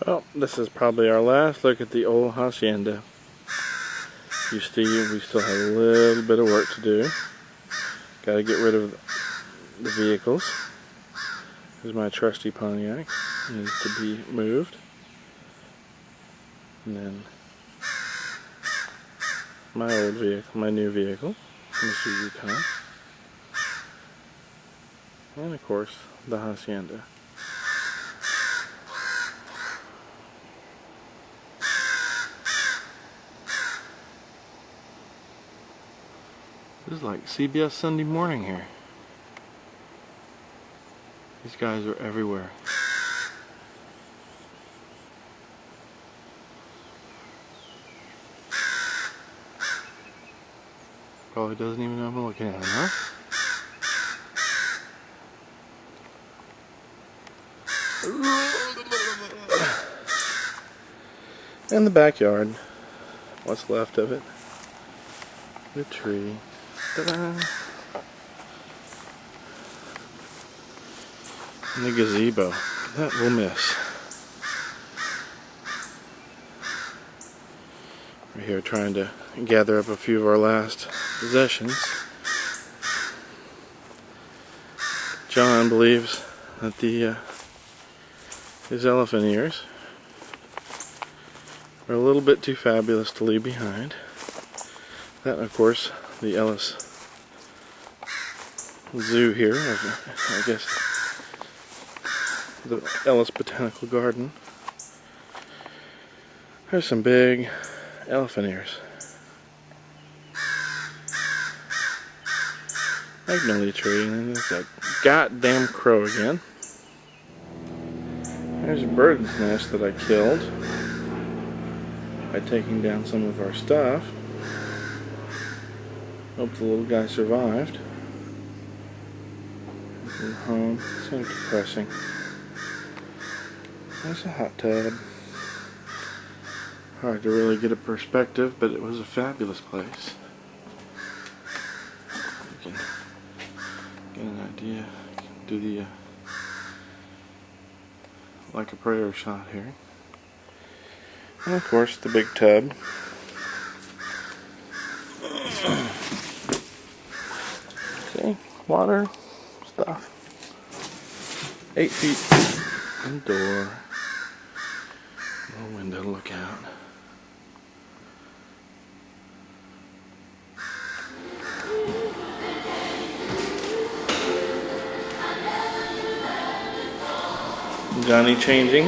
Well, this is probably our last look at the old hacienda. You see, we still have a little bit of work to do. Got to get rid of the vehicles. Here's my trusty Pontiac. It needs to be moved. And then my old vehicle, my new vehicle, Mr. Yukon. And of course, the hacienda. This is like CBS Sunday Morning here. These guys are everywhere. Probably doesn't even know I'm looking at him, huh? And the backyard. What's left of it. The tree. Ta-da! And the gazebo. That we'll miss. We're here trying to gather up a few of our last possessions. John believes that his elephant ears are a little bit too fabulous to leave behind. That, of course, the Ellis Zoo here, I guess the Ellis Botanical Garden. There's some big elephant ears. Magnolia tree, and then there's that goddamn crow again. There's a bird's nest that I killed by taking down some of our stuff. Hope the little guy survived. He's home. It's kind of depressing. There's a hot tub. Hard to really get a perspective, but it was a fabulous place. You can get an idea. Do the like a prayer shot here. And of course the big tub. See? Water, stuff. 8 feet and door. Little window to look out. Johnny changing.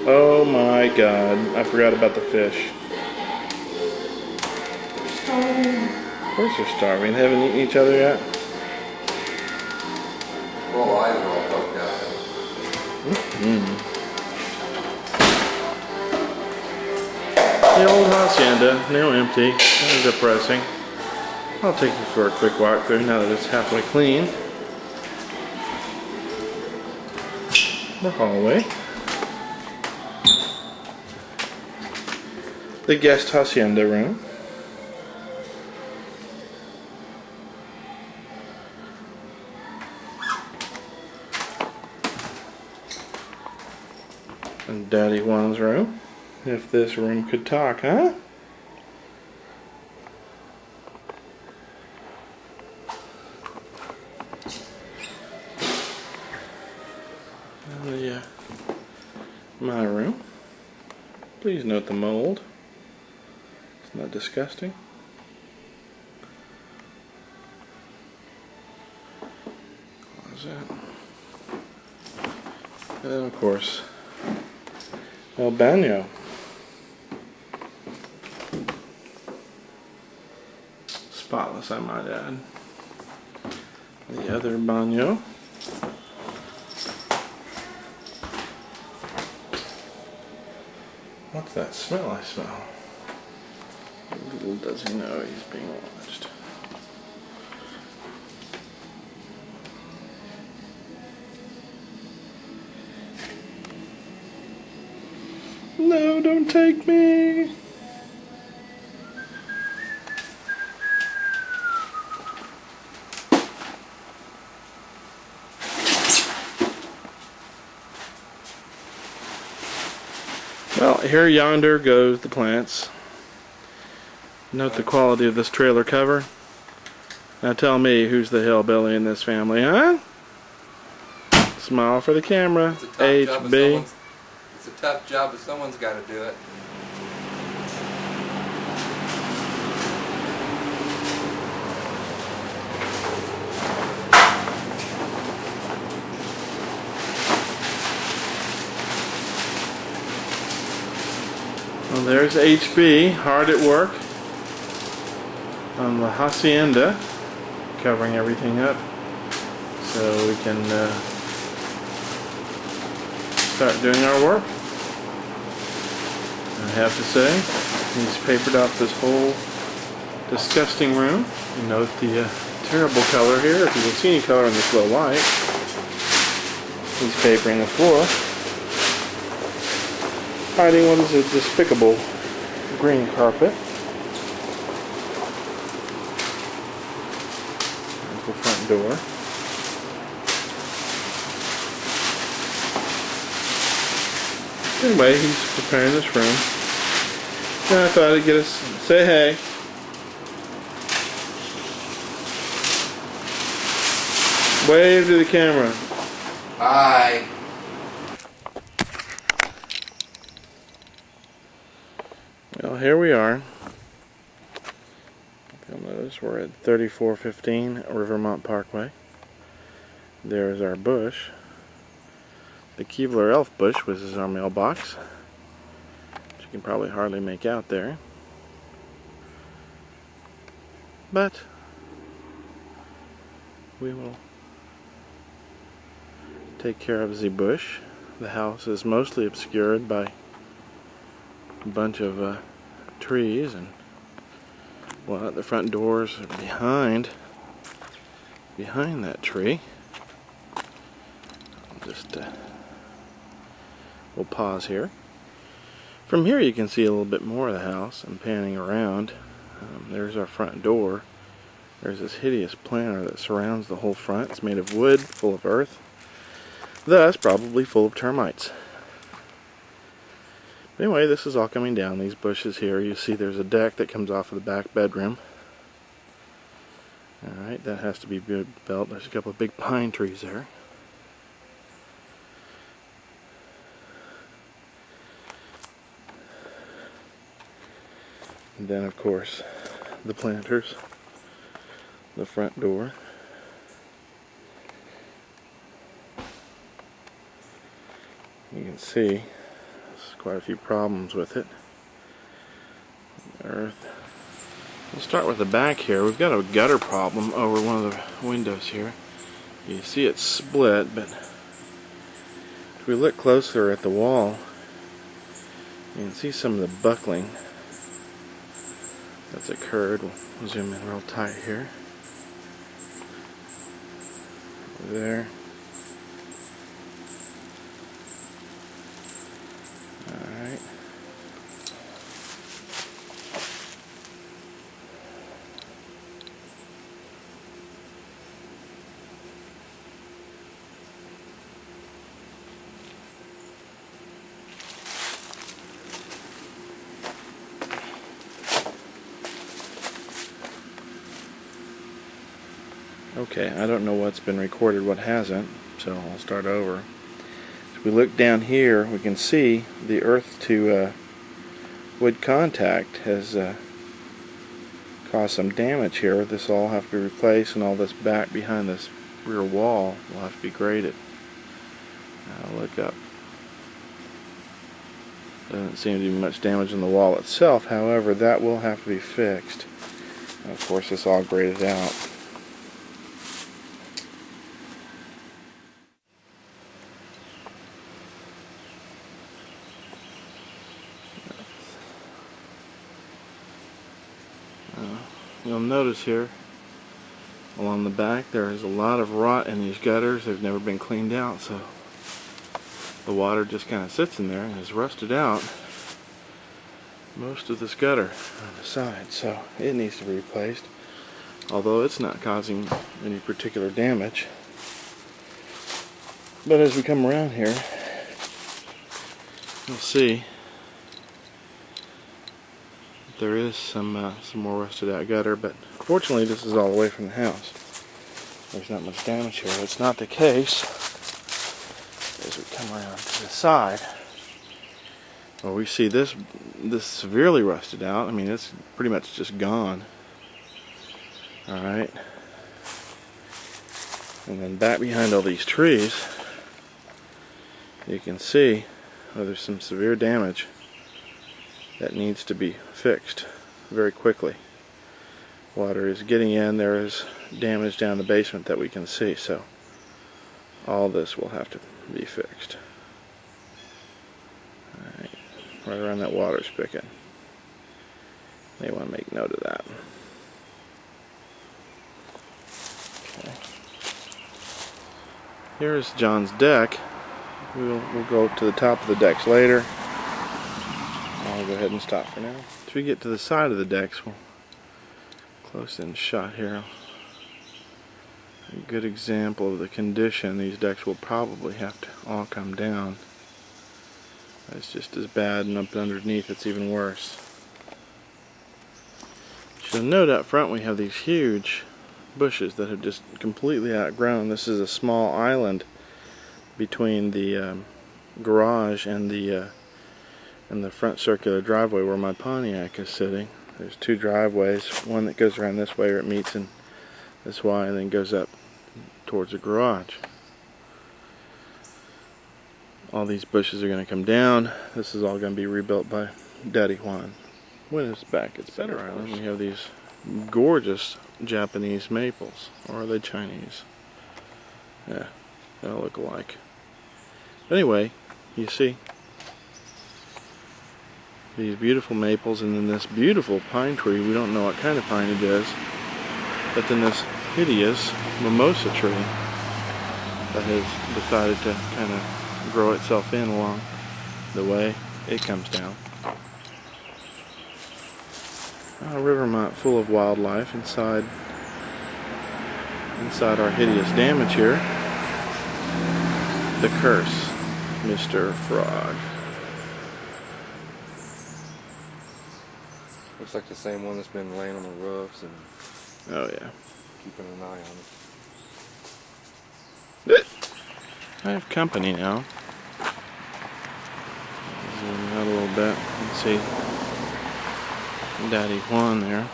Oh my god, I forgot about the fish. Of course they're starving. They haven't eaten each other yet. Well, I don't know about The old hacienda, now empty. That is depressing. I'll take you for a quick walk through now that it's halfway clean. The hallway. The guest hacienda room. And Daddy Juan's room. If this room could talk, huh? And my room. Please note the mold. It's not disgusting. Closet. And then of course, El Baño. Spotless, I might add. The other baño. What's that smell I smell? Little does he know he's being watched. No, don't take me! Well, here yonder goes the plants. Note the quality of this trailer cover. Now tell me, who's the hillbilly in this family, huh? Smile for the camera. HB. It's a tough job, but someone's got to do it. Well, there's HB, hard at work on the hacienda, covering everything up so we can start doing our work. I have to say, he's papered out this whole disgusting room. You note the terrible color here. If you can see any color in this low light, he's papering the floor, hiding what is a despicable green carpet. There's the front door. Anyway, he's preparing this room. And I thought I'd get us say hey. Wave to the camera. Hi. Well, here we are. You'll notice we're at 3415 Rivermont Parkway. There's our bush. The Keebler elf bush, which is our mailbox, which you can probably hardly make out there. But we will take care of the bush. The house is mostly obscured by a bunch of trees, and well, the front doors are behind that tree. I'll just we'll pause here. From here you can see a little bit more of the house. I'm panning around. There's our front door. There's this hideous planter that surrounds the whole front. It's made of wood, full of earth, thus probably full of termites. But anyway, this is all coming down. These bushes here, you see there's a deck that comes off of the back bedroom. Alright, that has to be built. There's a couple of big pine trees there. And then, of course, the planters, the front door. You can see there's quite a few problems with it. Earth. We'll start with the back here. We've got a gutter problem over one of the windows here. You see it's split, but if we look closer at the wall, you can see some of the buckling that's occurred. We'll zoom in real tight here. There. Alright. Okay, I don't know what's been recorded, what hasn't, so I'll start over. If we look down here, we can see the earth to wood contact has caused some damage here. This will all have to be replaced, and all this back behind this rear wall will have to be graded. Now look up. Doesn't seem to be much damage on the wall itself, however, that will have to be fixed. And of course, it's all graded out. You'll notice here along the back there is a lot of rot in these gutters. They've never been cleaned out, so the water just kind of sits in there and has rusted out most of this gutter on the side, so it needs to be replaced, although it's not causing any particular damage. But as we come around here, you'll see there is some more rusted out gutter, but fortunately this is all away from the house. There's not much damage here. It's not the case as we come around to the side. Well, we see this severely rusted out. I mean, it's pretty much just gone. Alright. And then back behind all these trees, you can see there's some severe damage that needs to be fixed very quickly. Water is getting in. There is damage down the basement that we can see, so all this will have to be fixed. Alright, right around that water spigot. They want to make note of that. Okay. Here's John's deck. We'll go up to the top of the decks later. I'll go ahead and stop for now. As we get to the side of the decks, we'll close in shot here. A good example of the condition. These decks will probably have to all come down. It's just as bad, and up underneath it's even worse. You'll note out front we have these huge bushes that have just completely outgrown. This is a small island between the garage and the front circular driveway where my Pontiac is sitting. There's two driveways, one that goes around this way where it meets in this way and then goes up towards the garage. All these bushes are going to come down. This is all going to be rebuilt by Daddy Juan. When it's back at Center Island, we have these gorgeous Japanese maples. Or are they Chinese? Yeah, they all look alike. Anyway, you see these beautiful maples, and then this beautiful pine tree. We don't know what kind of pine it is, but then this hideous mimosa tree that has decided to kind of grow itself in along the way it comes down. A river mount full of wildlife inside our hideous damage here. The curse, Mr. Frog. Looks like the same one that's been laying on the roofs and Oh yeah. keeping an eye on it. I have company now. Zoom out a little bit and see Daddy Juan there.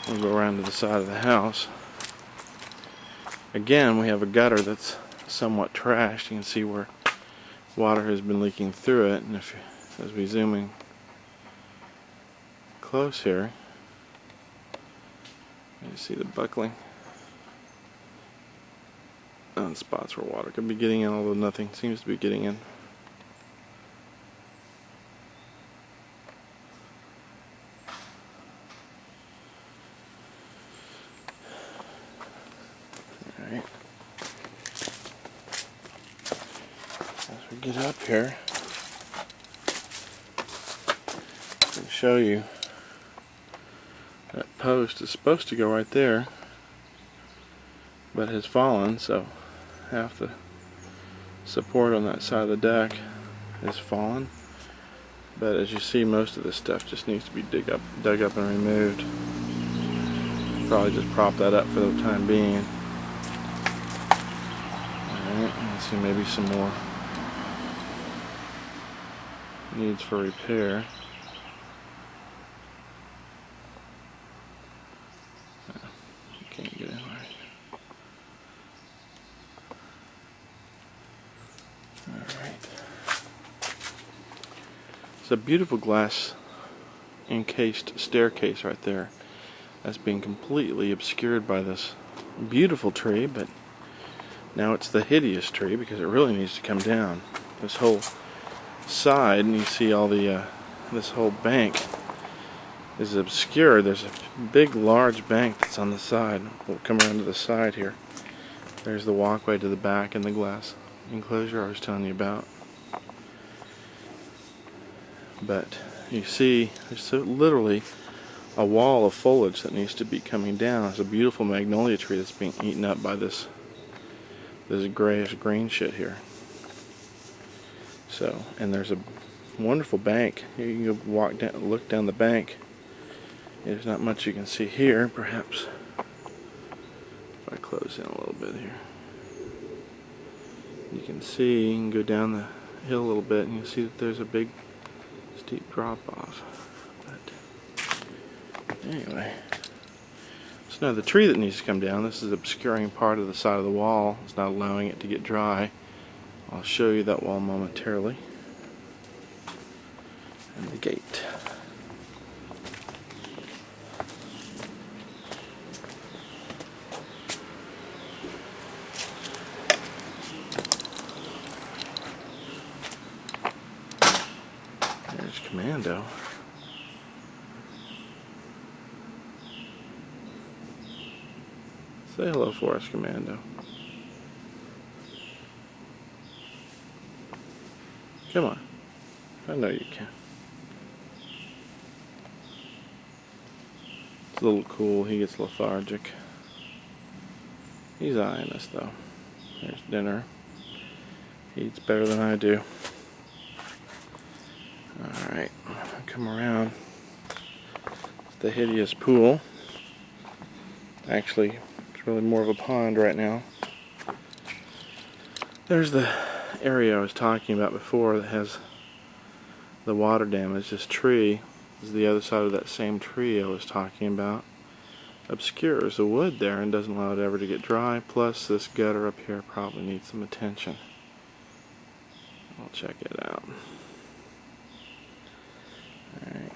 We'll go around to the side of the house. Again, we have a gutter that's somewhat trashed. You can see where water has been leaking through it, and as we zoom in close here, you see the buckling on spots where water could be getting in, although nothing seems to be getting in. Alright. As we get up here, I can show you that post is supposed to go right there, but has fallen, so half the support on that side of the deck is fallen. But as you see, most of this stuff just needs to be dug up and removed. Probably just prop that up for the time being. Alright, let's see, maybe some more needs for repair. Can't get in right. Alright. It's a beautiful glass encased staircase right there that's being completely obscured by this beautiful tree, but now it's the hideous tree because it really needs to come down. This whole side, and you see all the this whole bank is obscured. There's a big large bank that's on the side. We'll come around to the side here. There's the walkway to the back and the glass enclosure I was telling you about. But you see there's literally a wall of foliage that needs to be coming down. It's a beautiful magnolia tree that's being eaten up by this grayish green shit here. So, and there's a wonderful bank. Here you can go walk down, look down the bank. There's not much you can see here. Perhaps if I close in a little bit here, you can see. You can go down the hill a little bit, and you'll see that there's a big steep drop off. But anyway, so now the tree that needs to come down. This is obscuring part of the side of the wall. It's not allowing it to get dry. I'll show you that wall momentarily. And the gate. There's Commando. Say hello for us, Commando. Come on. I know you can. It's a little cool. He gets lethargic. He's eyeing us though. There's dinner. He eats better than I do. Alright, come around. It's the hideous pool. Actually, it's really more of a pond right now. There's the area I was talking about before that has the water damage. This tree is the other side of that same tree I was talking about. Obscures the wood there and doesn't allow it ever to get dry. Plus this gutter up here probably needs some attention. I'll check it out. Alright.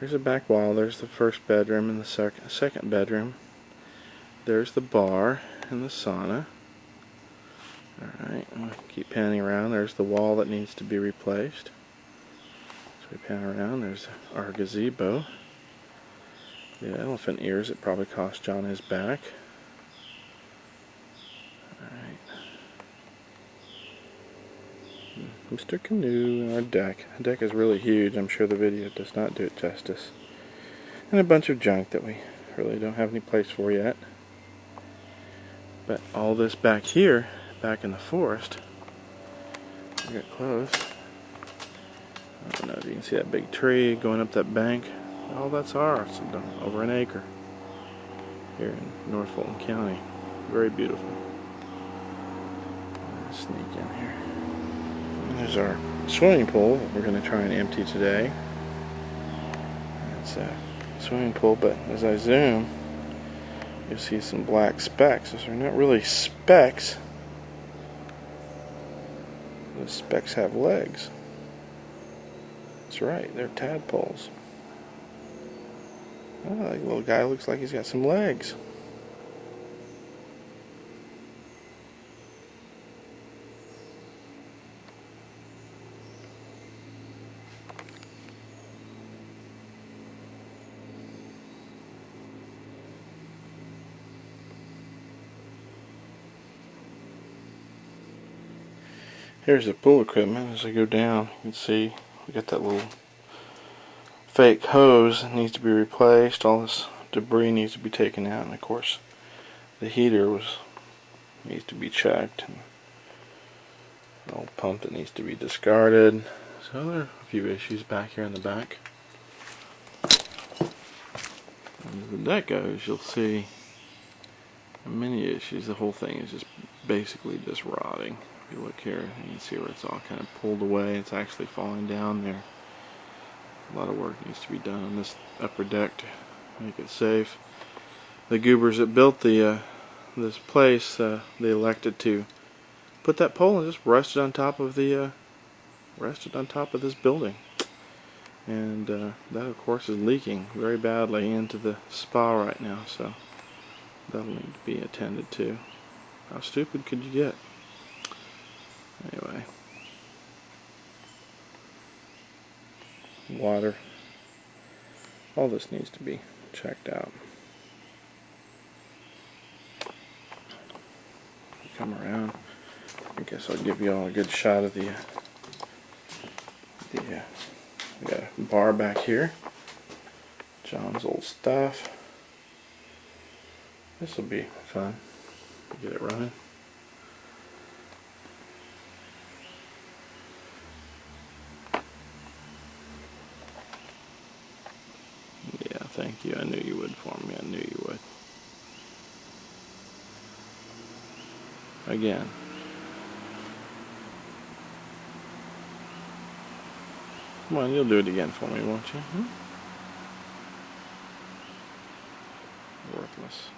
Here's the back wall. There's the first bedroom and the second bedroom. There's the bar and the sauna. Alright, I'll keep panning around. There's the wall that needs to be replaced. So we pan around. There's our gazebo. The elephant ears that probably cost John his back. Alright. Mr. Canoe and our deck. The deck is really huge. I'm sure the video does not do it justice. And a bunch of junk that we really don't have any place for yet. But all this back here, back in the forest, we get close. I don't know if you can see that big tree going up that bank. All that's ours, over an acre here in North Fulton County. Very beautiful. Let's sneak in here. And there's our swimming pool that we're going to try and empty today. It's a swimming pool, but as I zoom, you'll see some black specks. Those are not really specks. The specks have legs. That's right, they're tadpoles. Oh, that little guy looks like he's got some legs. Here's the pool equipment. As I go down, you can see we got that little fake hose that needs to be replaced. All this debris needs to be taken out, and of course the heater needs to be checked. And an old pump that needs to be discarded. So there are a few issues back here in the back. As the deck goes, you'll see many issues. The whole thing is just basically just rotting. If you look here, you can see where it's all kind of pulled away. It's actually falling down there. A lot of work needs to be done on this upper deck to make it safe. The goobers that built this place, they elected to put that pole and just rested on top of this building, and that of course is leaking very badly into the spa right now. So that'll need to be attended to. How stupid could you get? Anyway. Water. All this needs to be checked out. Come around. I guess I'll give you all a good shot of we got a bar back here. John's old stuff. This will be fun. Get it running. thank you. I knew you would for me. I knew you would. Again. Come on, you'll do it again for me, won't you? Worthless.